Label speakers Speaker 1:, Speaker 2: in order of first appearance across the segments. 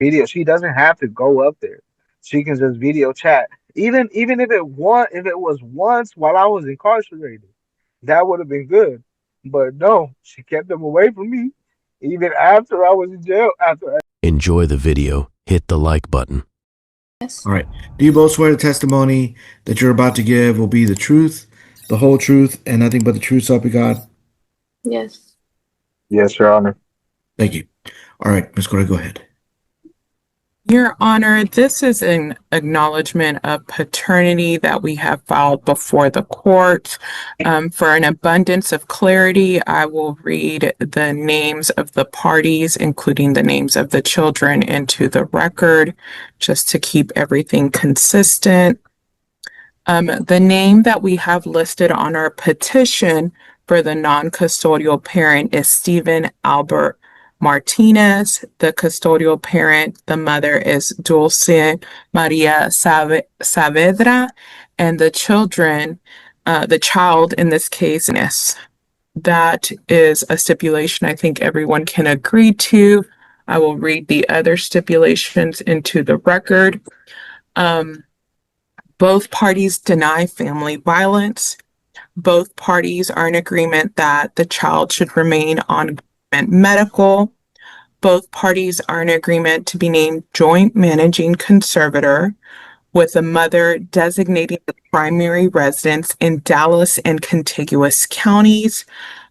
Speaker 1: video. She doesn't have to go up there. She can just video chat. Even if it was once while I was incarcerated, that would have been good. But no, she kept them away from me. Even after I was in jail. After
Speaker 2: Enjoy the video. Hit the like button.
Speaker 3: Yes.
Speaker 4: All right. Do you both swear the testimony that you're about to give will be the truth, the whole truth, and nothing but the truth, so help you God?
Speaker 3: Yes.
Speaker 1: yes, Your Honor.
Speaker 4: Thank you. All right, Ms. Cora, go ahead.
Speaker 5: Your Honor, this is an acknowledgement of paternity that we have filed before the court. For an abundance of clarity, I will read the names of the parties, including the names of the children, into the record, just to keep everything consistent. The name that we have listed on our petition for the non-custodial parent is Stephen Albert Martinez. The custodial parent, the mother, is Dulce Maria Saavedra, and the children, the child in this case, is. That is a stipulation I think everyone can agree to. I will read the other stipulations into the record. Both parties deny family violence. Both parties are in agreement that the child should remain on medical. Both parties are in agreement to be named joint managing conservator, with the mother designating the primary residence in Dallas and contiguous counties.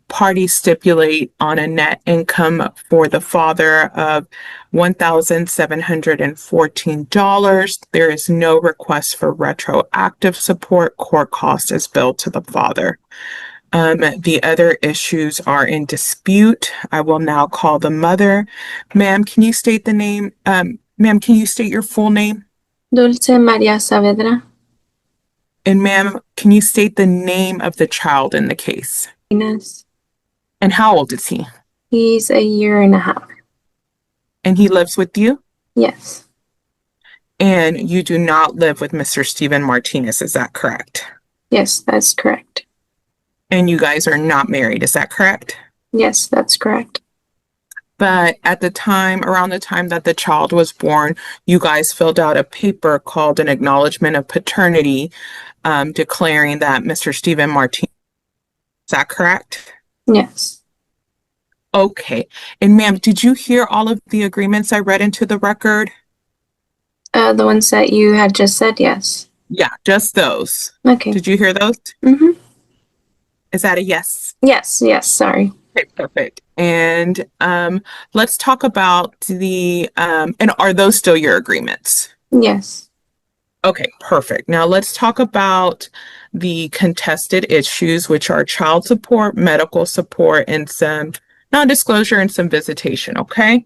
Speaker 5: Parties stipulate on a net income for the father of $1,714. There is no request for retroactive support. Court cost is billed to the father. The other issues are in dispute. I will now call the mother. Ma'am, can you state the name? Ma'am, can you state your full name?
Speaker 3: Dulce Maria Saavedra.
Speaker 5: And ma'am, can you state the name of the child in the case?
Speaker 3: Inez.
Speaker 5: And how old is he?
Speaker 3: He's a year and a half.
Speaker 5: And he lives with you?
Speaker 3: Yes.
Speaker 5: And you do not live with Mr. Stephen Martinez, is that correct?
Speaker 3: Yes, that's correct.
Speaker 5: And you guys are not married, is that correct?
Speaker 3: Yes, that's correct.
Speaker 5: But at the time, around the time that the child was born, you guys filled out a paper called an acknowledgement of paternity, declaring that Mr. Stephen Martinez, is that correct?
Speaker 3: Yes.
Speaker 5: Okay. And ma'am, did you hear all of the agreements I read into the record?
Speaker 3: The ones that you had just said, yes.
Speaker 5: Yeah, just those.
Speaker 3: Okay.
Speaker 5: Did you hear those?
Speaker 3: Mm-hmm.
Speaker 5: Is that a yes?
Speaker 3: Yes, sorry.
Speaker 5: Okay, perfect. And let's talk about and are those still your agreements?
Speaker 3: Yes.
Speaker 5: Okay, perfect. Now let's talk about the contested issues, which are child support, medical support, and some non-disclosure and some visitation, okay?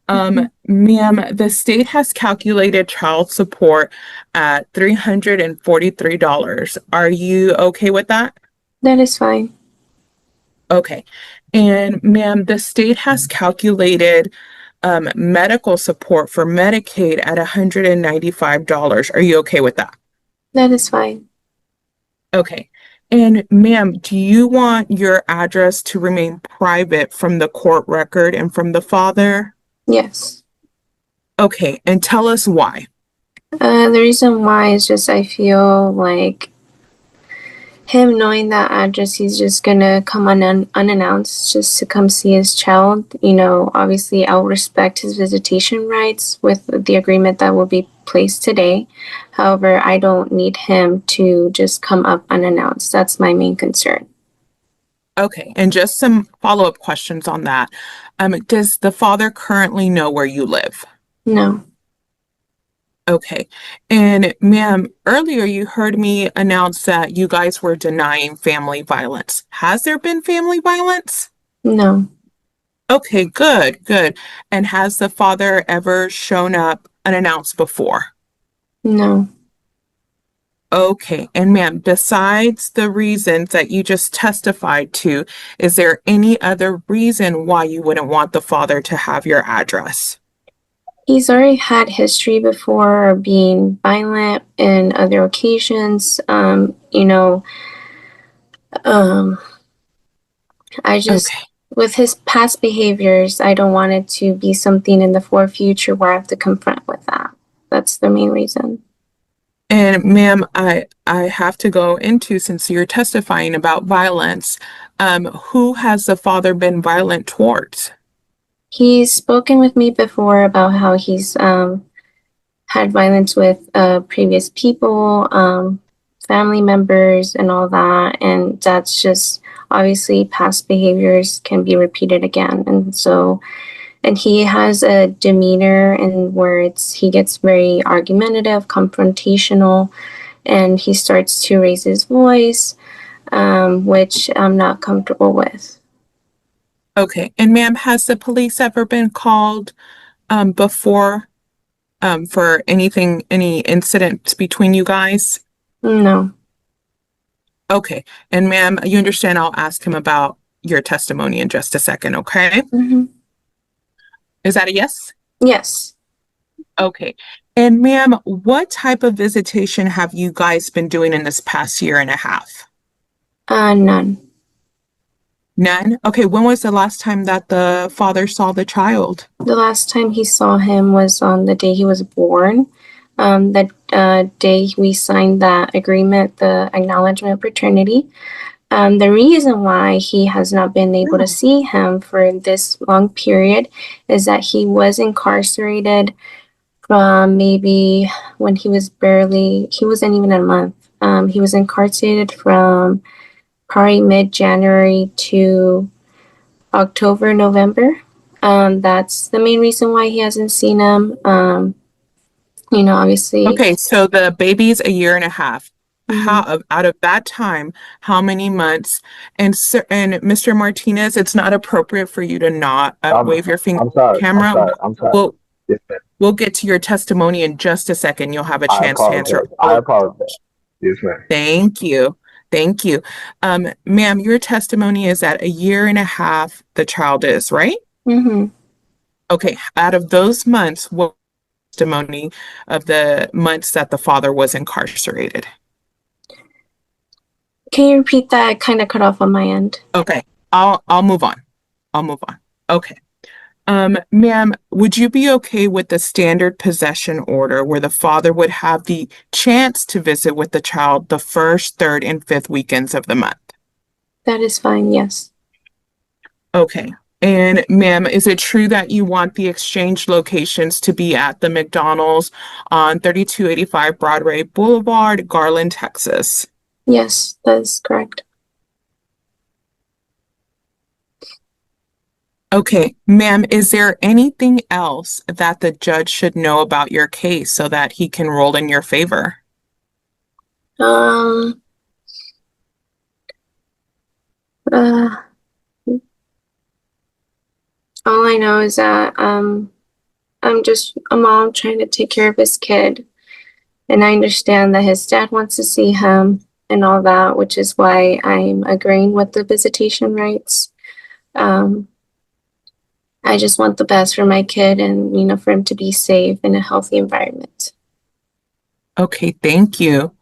Speaker 5: Ma'am, the state has calculated child support at $343. Are you okay with that?
Speaker 3: That is fine.
Speaker 5: Okay. And ma'am, the state has calculated medical support for Medicaid at $195. Are you okay with that?
Speaker 3: That is fine.
Speaker 5: Okay. And ma'am, do you want your address to remain private from the court record and from the father?
Speaker 3: Yes.
Speaker 5: Okay. And tell us why.
Speaker 3: The reason why is just I feel like him knowing that address, he's just gonna come unannounced just to come see his child. You know, obviously I'll respect his visitation rights with the agreement that will be placed today. However, I don't need him to just come up unannounced. That's my main concern.
Speaker 5: Okay. And just some follow-up questions on that. Does the father currently know where you live?
Speaker 3: No.
Speaker 5: Okay. And ma'am, earlier you heard me announce that you guys were denying family violence. Has there been family violence?
Speaker 3: No.
Speaker 5: Okay, good. And has the father ever shown up unannounced before?
Speaker 3: No.
Speaker 5: Okay. And ma'am, besides the reasons that you just testified to, is there any other reason why you wouldn't want the father to have your address?
Speaker 3: He's already had history before being violent in other occasions. I just with his past behaviors, I don't want it to be something in the future where I have to confront with that. That's the main reason.
Speaker 5: And ma'am, I have to go into, since you're testifying about violence, who has the father been violent towards?
Speaker 3: He's spoken with me before about how he's had violence with previous people, family members, and all that. And that's just obviously past behaviors can be repeated again. And so, and he has a demeanor and words, he gets very argumentative, confrontational, and he starts to raise his voice, which I'm not comfortable with.
Speaker 5: Okay. And ma'am, has the police ever been called before for anything, any incidents between you guys?
Speaker 3: No.
Speaker 5: Okay. And ma'am, you understand I'll ask him about your testimony in just a second, okay?
Speaker 3: Mm-hmm.
Speaker 5: Is that a yes?
Speaker 3: Yes.
Speaker 5: Okay. And ma'am, what type of visitation have you guys been doing in this past year and a half?
Speaker 3: None.
Speaker 5: None? Okay, when was the last time that the father saw the child?
Speaker 3: The last time he saw him was on the day he was born. The day we signed that agreement, the acknowledgement of paternity. The reason why he has not been able to see him for this long period is that he was incarcerated from maybe when he wasn't even a month. He was incarcerated from probably mid-January to October, November. That's the main reason why he hasn't seen him. Obviously.
Speaker 5: Okay, so the baby's a year and a half.
Speaker 3: Mhm.
Speaker 5: How out of that time, how many months? And sir, and Mr. Martinez, it's not appropriate for you to not
Speaker 1: I'm
Speaker 5: wave your finger
Speaker 1: I'm
Speaker 5: at the
Speaker 1: sorry. I'm
Speaker 5: camera.
Speaker 1: sorry. I'm sorry.
Speaker 5: We'll
Speaker 1: Yes, ma'am.
Speaker 5: we'll get to your testimony in just a second. You'll have a
Speaker 1: I
Speaker 5: chance to answer
Speaker 1: apologize. I
Speaker 5: all.
Speaker 1: apologize. Yes, ma'am.
Speaker 5: Thank you. Thank you. Ma'am, your testimony is that a year and a half the child is, right?
Speaker 3: Mhm.
Speaker 5: Okay, out of those months, what testimony of the months that the father was incarcerated?
Speaker 3: Can you repeat that? I kind of cut off on my end.
Speaker 5: Okay, I'll move on. I'll move on. Okay. Ma'am, would you be okay with the standard possession order where the father would have the chance to visit with the child the first, third, and fifth weekends of the month?
Speaker 3: That is fine. Yes.
Speaker 5: Okay. And ma'am, is it true that you want the exchange locations to be at the McDonald's on 3285 Broadway Boulevard, Garland, Texas?
Speaker 3: Yes, that is correct.
Speaker 5: Okay, ma'am, is there anything else that the judge should know about your case so that he can rule in your favor?
Speaker 3: Um. Uh. All I know is that I'm just a mom trying to take care of his kid, and I understand that his dad wants to see him and all that, which is why I'm agreeing with the visitation rights. Um. I just want the best for my kid and, for him to be safe in a healthy environment.
Speaker 5: Okay, thank you.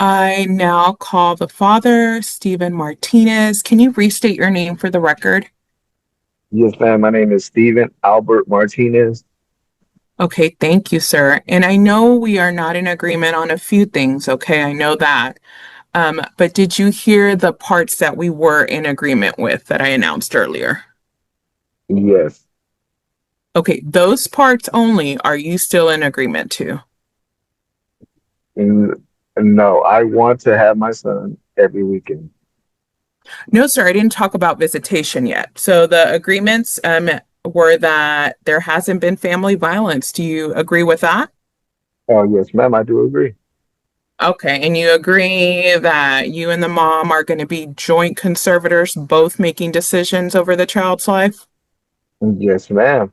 Speaker 5: I now call the father, Stephen Martinez. Can you restate your name for the record?
Speaker 1: Yes, ma'am. My name is Stephen Albert Martinez.
Speaker 5: Okay, thank you, sir. And I know we are not in agreement on a few things, okay? I know that. But did you hear the parts that we were in agreement with that I announced earlier?
Speaker 1: Yes.
Speaker 5: Okay, those parts only, are you still in agreement to?
Speaker 1: And no, I want to have my son every weekend.
Speaker 5: No, sir, I didn't talk about visitation yet. So the agreements were that there hasn't been family violence. Do you agree with that?
Speaker 1: Oh, yes, ma'am. I do agree.
Speaker 5: Okay, and you agree that you and the mom are going to be joint conservators, both making decisions over the child's life?
Speaker 1: Yes, ma'am.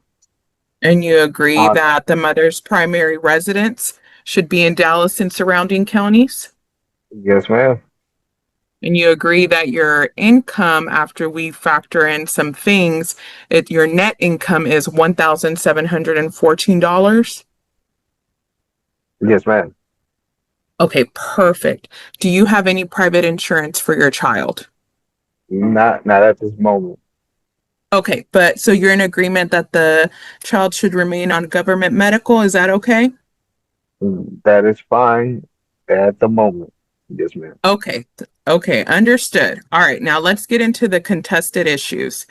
Speaker 5: And you agree
Speaker 1: Uh,
Speaker 5: that the mother's primary residence should be in Dallas and surrounding counties?
Speaker 1: yes, ma'am.
Speaker 5: And you agree that your income, after we factor in some things, your net income is $1,714?
Speaker 1: Yes, ma'am.
Speaker 5: Okay, perfect. Do you have any private insurance for your child?
Speaker 1: Not at this moment.
Speaker 5: Okay, but so you're in agreement that the child should remain on government medical, is that okay?
Speaker 1: That is fine at the moment. Yes, ma'am.
Speaker 5: Okay, okay, understood. All right, now let's get into the contested issues.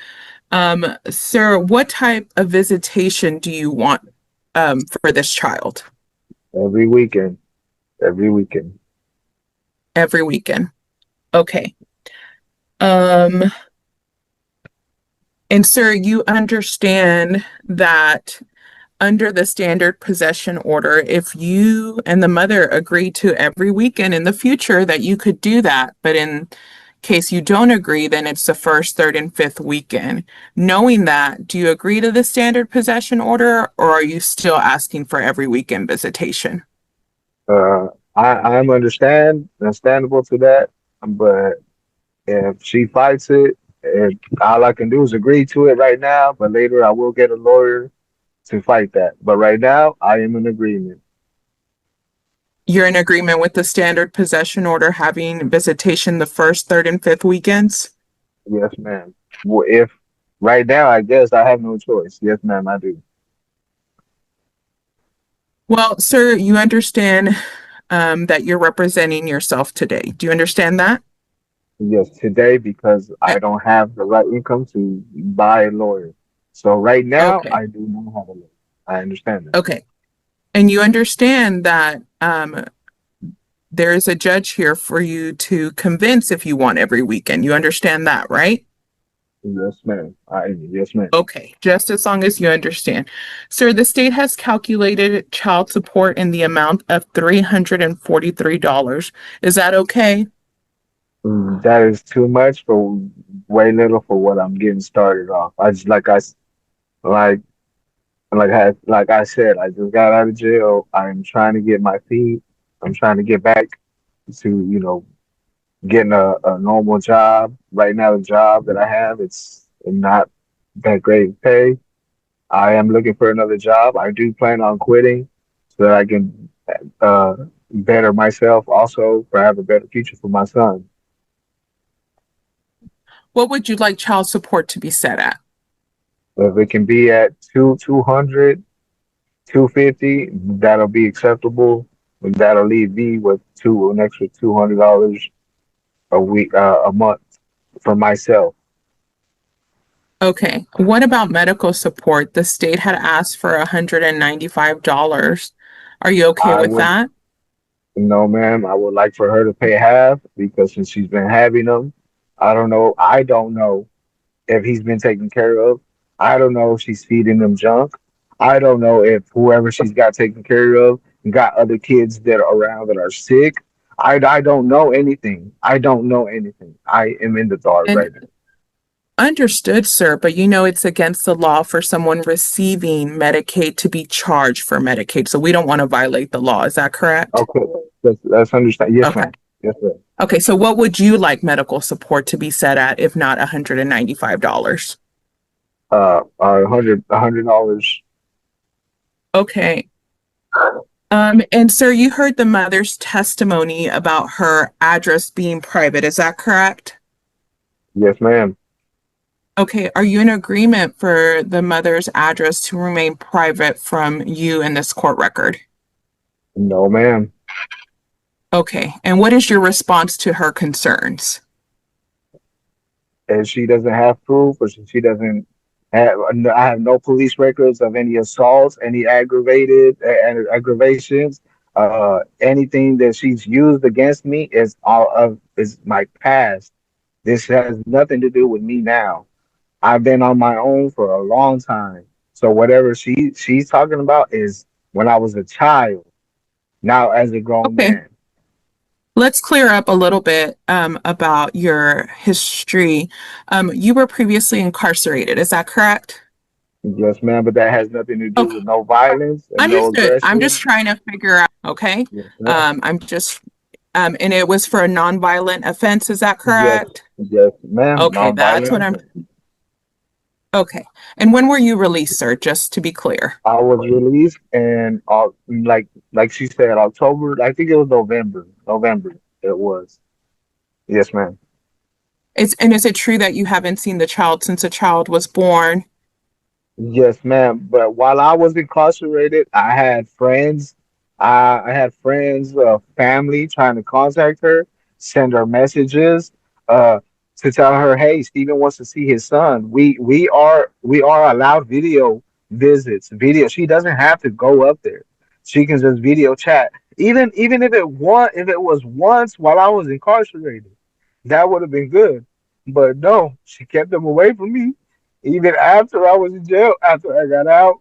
Speaker 5: Sir, what type of visitation do you want for this child
Speaker 1: Every weekend. Every weekend.
Speaker 5: every weekend? Okay. Um, and sir, you understand that under the standard possession order, if you and the mother agree to every weekend in the future that you could do that, but in case you don't agree, then it's the first, third, and fifth weekend. Knowing that, do you agree to the standard possession order, or are you still asking for every weekend visitation?
Speaker 1: Uh, I'm understandable to that, but if she fights it, and all I can do is agree to it right now, but later I will get a lawyer to fight that. But right now, I am in agreement.
Speaker 5: You're in agreement with the standard possession order having visitation the first, third, and fifth weekends?
Speaker 1: Yes, ma'am. Well, if right now, I guess I have no choice. Yes, ma'am, I do.
Speaker 5: Well, sir, you understand that you're representing yourself today. Do you understand that?
Speaker 1: Yes, today because
Speaker 5: Uh,
Speaker 1: I don't have the right income to buy a lawyer. So right now,
Speaker 5: Okay,
Speaker 1: I do not have a lawyer. I understand that.
Speaker 5: okay. And you understand that there is a judge here for you to convince if you want every weekend. You understand that, right?
Speaker 1: Yes, ma'am. Yes, ma'am.
Speaker 5: Okay, just as long as you understand. Sir, the state has calculated child support in the amount of $343. Is that okay?
Speaker 1: That is too much for way little for what I'm getting started off. I just like like I said, I just got out of jail. I'm trying to get my feet. I'm trying to get back to getting a normal job. Right now, the job that I have, it's not that great of pay. I am looking for another job. I do plan on quitting so that I can uh, better myself. Also, for have a better future for my son.
Speaker 5: What would you like child support to be set at?
Speaker 1: If it can be at 200, 250, that'll be acceptable. And that'll leave me with an extra $200 a week, a month for myself.
Speaker 5: Okay. What about medical support? The state had asked for $195. Are you okay
Speaker 1: I
Speaker 5: with
Speaker 1: would
Speaker 5: that?
Speaker 1: No, ma'am. I would like for her to pay half because since she's been having them, I don't know. I don't know if he's been taken care of. I don't know if she's feeding them junk. I don't know if whoever she's got taken care of got other kids that are around that are sick. I don't know anything. I don't know anything. I am in the dark right
Speaker 5: And
Speaker 1: now.
Speaker 5: understood, sir, but you know it's against the law for someone receiving Medicaid to be charged for Medicaid. So we don't want to violate the law. Is that correct?
Speaker 1: Okay, let's understand. Yes,
Speaker 5: Okay.
Speaker 1: ma'am. Yes, sir.
Speaker 5: Okay, so what would you like medical support to be set at if not $195?
Speaker 1: $100.
Speaker 5: Okay. And sir, you heard the mother's testimony about her address being private. Is that correct?
Speaker 1: Yes, ma'am.
Speaker 5: Okay, are you in agreement for the mother's address to remain private from you in this court record?
Speaker 1: No, ma'am.
Speaker 5: Okay, and what is your response to her concerns?
Speaker 1: And she doesn't have proof, or she doesn't have. I have no police records of any assaults, any aggravations. Anything that she's used against me is my past. This has nothing to do with me now. I've been on my own for a long time. So whatever she's talking about is when I was a child. Now as a grown
Speaker 5: Okay,
Speaker 1: man.
Speaker 5: let's clear up a little bit about your history. You were previously incarcerated, is that correct?
Speaker 1: Yes, ma'am. But that has nothing to do
Speaker 5: Okay,
Speaker 1: with no violence and no
Speaker 5: understood. I'm just
Speaker 1: aggression.
Speaker 5: trying to figure out, okay?
Speaker 1: Yes, ma'am.
Speaker 5: I'm just, and it was for a nonviolent offense, is that
Speaker 1: Yes,
Speaker 5: correct?
Speaker 1: yes, ma'am.
Speaker 5: Okay, that's what
Speaker 1: Nonviolent.
Speaker 5: I'm, okay. And when were you released, sir? Just to be clear.
Speaker 1: I was released and like she said, October. I think it was November. November it was. Yes, ma'am.
Speaker 5: Is it true that you haven't seen the child since the child was born?
Speaker 1: Yes, ma'am. But while I was incarcerated, I had friends. Family trying to contact her, send her messages, uh, to tell her, "Hey, Steven wants to see his son." We are allowed video visits. Video. She doesn't have to go up there. She can just video chat. Even if it was once while I was incarcerated, that would have been good. But no, she kept them away from me. Even after I was in jail, after I got out,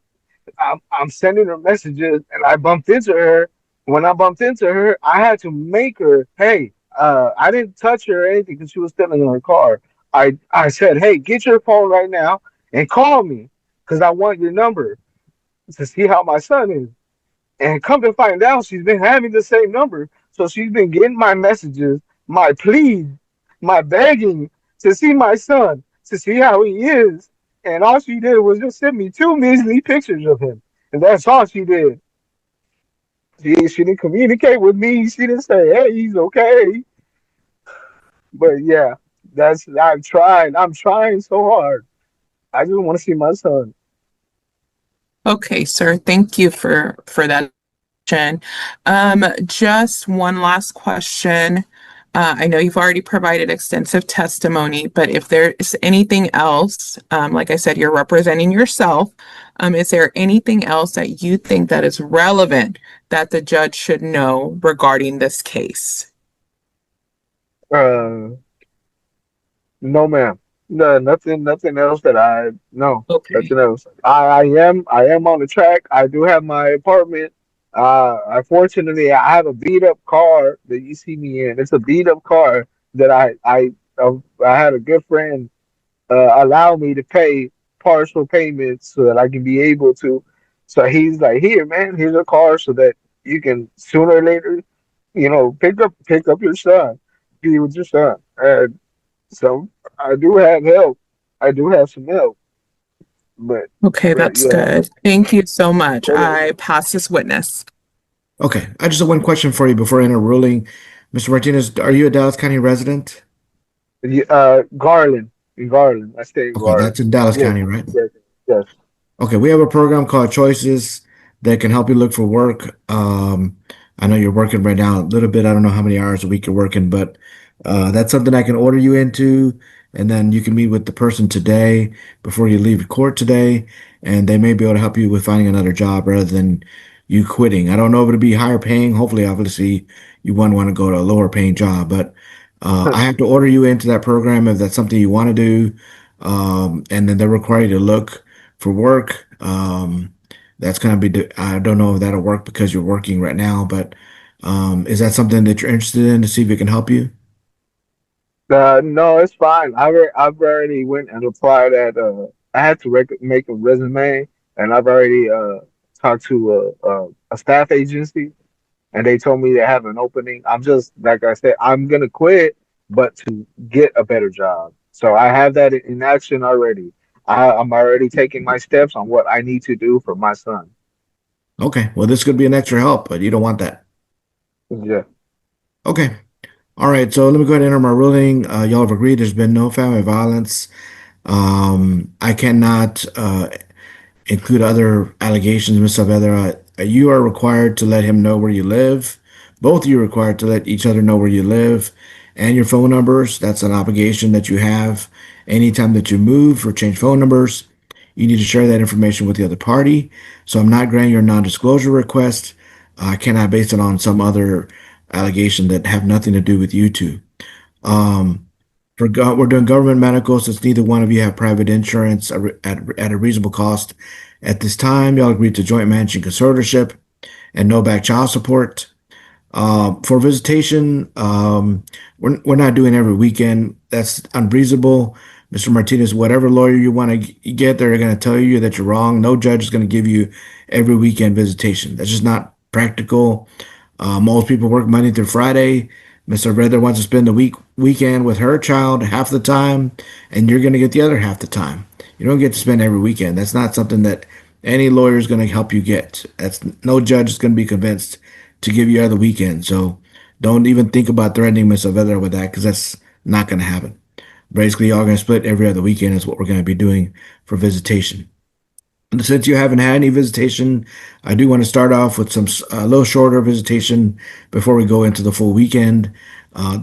Speaker 1: I'm sending her messages, and I bumped into her. When I bumped into her, I had to make her, hey, I didn't touch her or anything because she was still in her car. I said, hey, get your phone right now and call me because I want your number to see how my son is. And come to find out, she's been having the same number. So she's been getting my messages, my pleas, my begging to see my son, to see how he is. And all she did was just send me two measly pictures of him. And that's all she did. She didn't communicate with me. She didn't say, hey, he's okay. But yeah, I'm trying so hard. I just want to see my son.
Speaker 5: Okay, sir. Thank you for that. Just one last question. I know you've already provided extensive testimony, but if there is anything else, like I said, you're representing yourself. Is there anything else that you think that is relevant that the judge should know regarding this case?
Speaker 1: Uh, No, ma'am. No, nothing else that I no,
Speaker 5: Okay.
Speaker 1: nothing else. I am on the track. I do have my apartment. Unfortunately, I have a beat up car that you see me in. It's a beat up car that I had a good friend allow me to pay partial payments so that I can be able to. So he's like, here, man, here's a car so that you can sooner or later, pick up your son, be with your son. So I do have help. I do have some help, but
Speaker 5: Okay, that's
Speaker 1: yeah,
Speaker 5: good. Thank you so much.
Speaker 1: but
Speaker 5: I pass this witness.
Speaker 4: Okay, I just have one question for you before I enter ruling. Mr. Martinez, are you a Dallas County resident?
Speaker 1: Garland, in Garland. I stay in
Speaker 4: Okay,
Speaker 1: Garland.
Speaker 4: that's in Dallas
Speaker 1: Yes,
Speaker 4: County, right?
Speaker 1: yes, yes.
Speaker 4: Okay, we have a program called Choices that can help you look for work. I know you're working right now a little bit. I don't know how many hours a week you're working, but that's something I can order you into, and then you can meet with the person today before you leave court today, and they may be able to help you with finding another job rather than you quitting. I don't know if it'll be higher paying. Hopefully, obviously, you wouldn't want to go to a lower paying job, but I have to order you into that program if that's something you want to do, and then they're required to look for work. That's gonna be. I don't know if that'll work because you're working right now, but is that something that you're interested in to see if it can help you?
Speaker 1: No, it's fine. I've already went and applied at. I had to make a resume, and I've already talked to a staff agency, and they told me they have an opening. I'm just like I said, I'm gonna quit, but to get a better job. So I have that in action already. I'm already taking my steps on what I need to do for my son.
Speaker 4: Okay, well, this could be an extra help, but you don't want that.
Speaker 1: Yeah.
Speaker 4: Okay, all right. So let me go ahead and enter my ruling. Y'all have agreed there's been no family violence. I cannot include other allegations, Mr. Saavedra. You are required to let him know where you live. Both of you are required to let each other know where you live and your phone numbers. That's an obligation that you have. Anytime that you move or change phone numbers, you need to share that information with the other party. So I'm not granting your non-disclosure request. I cannot base it on some other allegation that have nothing to do with you two. Um, we're doing government medical, since neither one of you have private insurance at a reasonable cost. At this time, y'all agreed to joint managing conservatorship and no back child support. For visitation, we're not doing every weekend. That's unreasonable. Mr. Martinez, whatever lawyer you want to get, they're going to tell you that you're wrong. No judge is going to give you every weekend visitation. That's just not practical. Most people work Monday through Friday. Mr. Brother wants to spend the weekend with her child half the time, and you're going to get the other half the time. You don't get to spend every weekend. That's not something that any lawyer is going to help you get. That's no judge is going to be convinced to give you other weekend. So don't even think about threatening Mr. Vedder with that because that's not going to happen. Basically, y'all gonna split every other weekend is what we're gonna be doing for visitation. And since you haven't had any visitation, I do want to start off with some a little shorter visitation before we go into the full weekend.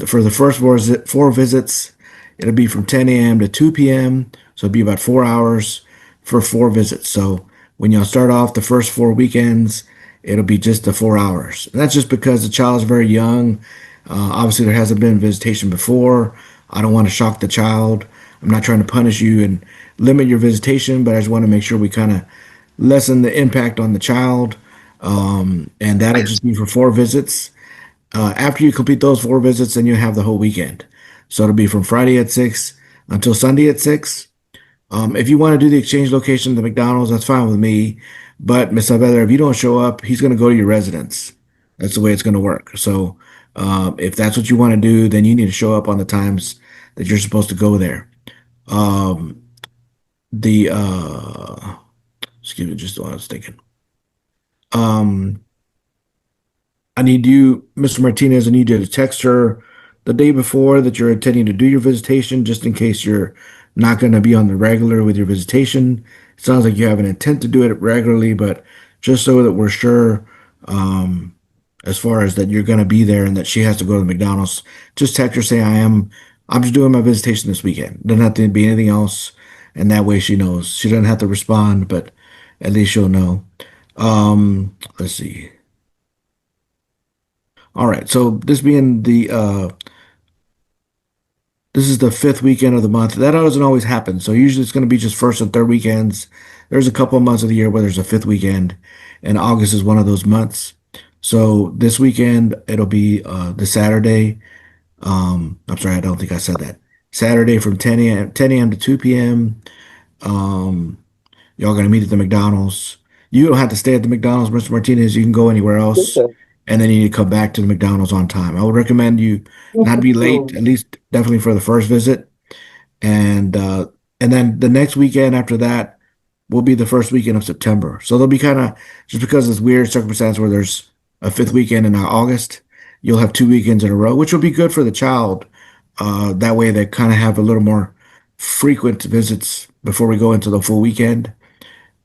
Speaker 4: For the first four visits, it'll be from 10 a.m. to 2 p.m. So it'll be about 4 hours for four visits. So when y'all start off the first four weekends, it'll be just the 4 hours. And that's just because the child is very young. Obviously, there hasn't been visitation before. I don't want to shock the child. I'm not trying to punish you and limit your visitation, but I just want to make sure we kind of lessen the impact on the child. And that'll just be for four visits. After you complete those four visits, then you have the whole weekend. So it'll be from Friday at 6 until Sunday at 6. If you want to do the exchange location at the McDonald's, that's fine with me. But Miss Saavedra, if you don't show up, he's going to go to your residence. That's the way it's going to work. So if that's what you want to do, then you need to show up on the times that you're supposed to go there. Um, the excuse me, just what I was thinking. Um, I need you, Mr. Martinez, I need you to text her the day before that you're intending to do your visitation, just in case you're not going to be on the regular with your visitation. It sounds like you have an intent to do it regularly, but just so that we're sure, um, as far as that you're going to be there and that she has to go to the McDonald's, just text her, say, I'm just doing my visitation this weekend. Doesn't have to be anything else. And that way she knows. She doesn't have to respond, but at least she'll know. Let's see. All right. So this is the fifth weekend of the month. That doesn't always happen. So usually it's going to be just first and third weekends. There's a couple of months of the year where there's a fifth weekend, and August is one of those months. So this weekend it'll be the Saturday. I'm sorry, I don't think I said that. Saturday from 10 a.m. to 2 p.m. Um, y'all gonna meet at the McDonald's. You don't have to stay at the McDonald's, Mr. Martinez. You can go anywhere else,
Speaker 1: Okay.
Speaker 4: and then you need to come back to the McDonald's on time. I would recommend you not be late, at least definitely for the first visit, and uh, and then the next weekend after that will be the first weekend of September. So they'll be kind of just because of this weird circumstance where there's a fifth weekend in August, you'll have 2 weekends in a row, which will be good for the child. That way they kind of have a little more frequent visits before we go into the full weekend.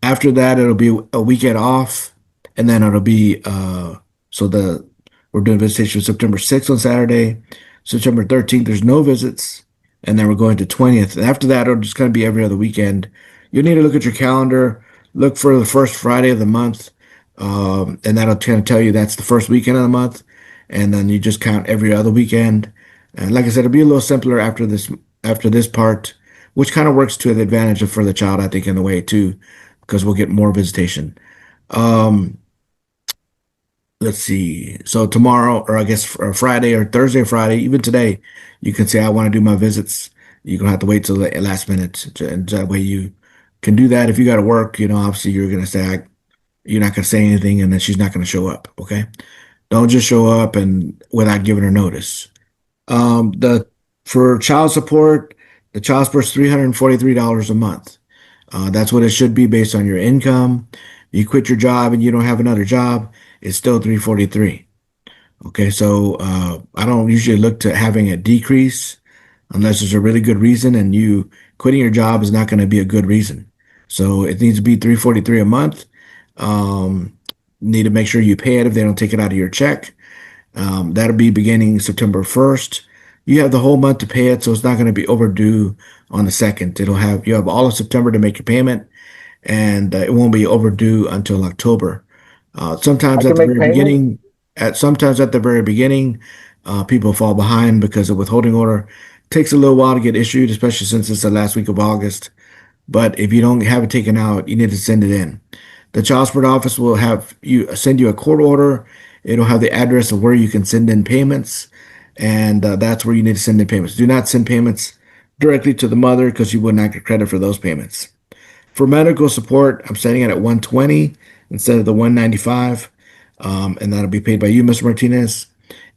Speaker 4: After that, it'll be a weekend off, and then it'll be so the we're doing visitation September 6th on Saturday, September 13th. There's no visits, and then we're going to 20th. And after that, it'll just kind of be every other weekend. You'll need to look at your calendar, look for the first Friday of the month, and that'll kind of tell you that's the first weekend of the month, and then you just count every other weekend. And like I said, it'll be a little simpler after this part, which kind of works to the advantage of for the child, I think, in a way too, because we'll get more visitation. Um, let's see. So tomorrow, or I guess Friday or Thursday or Friday, even today, you can say, I want to do my visits. You're going to have to wait till the last minute. And that way you can do that. If you got to work, obviously you're going to say, you're not going to say anything and then she's not going to show up. Okay. Don't just show up and without giving her notice. The For child support, the child support is $343 a month. That's what it should be based on your income. You quit your job and you don't have another job, it's still 343. Okay, so I don't usually look to having a decrease unless there's a really good reason, and you quitting your job is not going to be a good reason. So it needs to be 343 a month. Need to make sure you pay it if they don't take it out of your check. That'll be beginning September 1st. You have the whole month to pay it, so it's not going to be overdue on the 2nd. You have all of September to make your payment, and it won't be overdue until October.
Speaker 1: I
Speaker 4: Sometimes at
Speaker 1: can
Speaker 4: the
Speaker 1: make
Speaker 4: very
Speaker 1: payments.
Speaker 4: beginning, people fall behind because the withholding order takes a little while to get issued, especially since it's the last week of August. But if you don't have it taken out, you need to send it in. The child support office will have you send you a court order. It'll have the address of where you can send in payments, and that's where you need to send in payments. Do not send payments directly to the mother because you will not get credit for those payments. For medical support, I'm setting it at 120 instead of the 195, and that'll be paid by you, Mr. Martinez.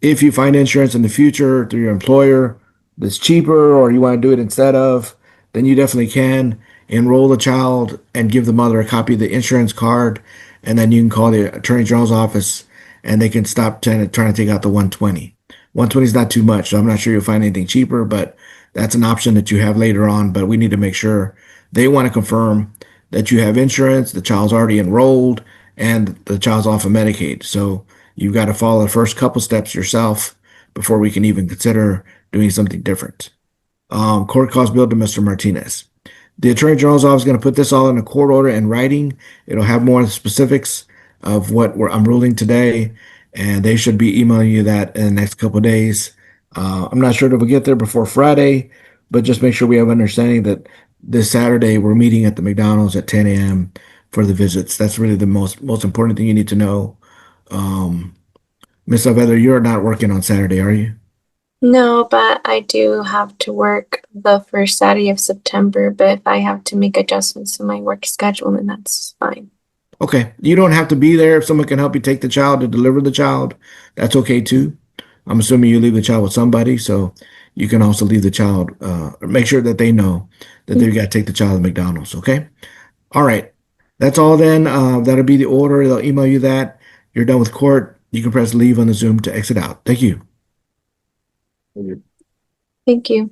Speaker 4: If you find insurance in the future through your employer that's cheaper, or you want to do it instead of, then you definitely can enroll the child and give the mother a copy of the insurance card, and then you can call the Attorney General's office and they can stop trying to take out the 120. 120 is not too much, so I'm not sure you'll find anything cheaper, but that's an option that you have later on, but we need to make sure they want to confirm that you have insurance, the child's already enrolled, and the child's off of Medicaid. So you've got to follow the first couple steps yourself before we can even consider doing something different. Court calls bill to Mr. Martinez. The Attorney General's office is going to put this all in a court order in writing. It'll have more specifics of what I'm ruling today, and they should be emailing you that in the next couple of days. I'm not sure if we'll get there before Friday, but just make sure we have understanding that this Saturday we're meeting at the McDonald's at 10 a.m. for the visits. That's really the most important thing you need to know. Ms. Saavedra, you're not working on Saturday, are you?
Speaker 3: No, but I do have to work the first Saturday of September, but if I have to make adjustments to my work schedule, then that's fine.
Speaker 4: Okay, you don't have to be there. If someone can help you take the child to deliver the child, that's okay too. I'm assuming you leave the child with somebody, so you can also leave the child, make sure that they know that they've got to take the child to McDonald's, okay? All right, that's all then. That'll be the order. They'll email you that. You're done with court. You can press leave on the Zoom to exit out. Thank you.
Speaker 3: Thank you.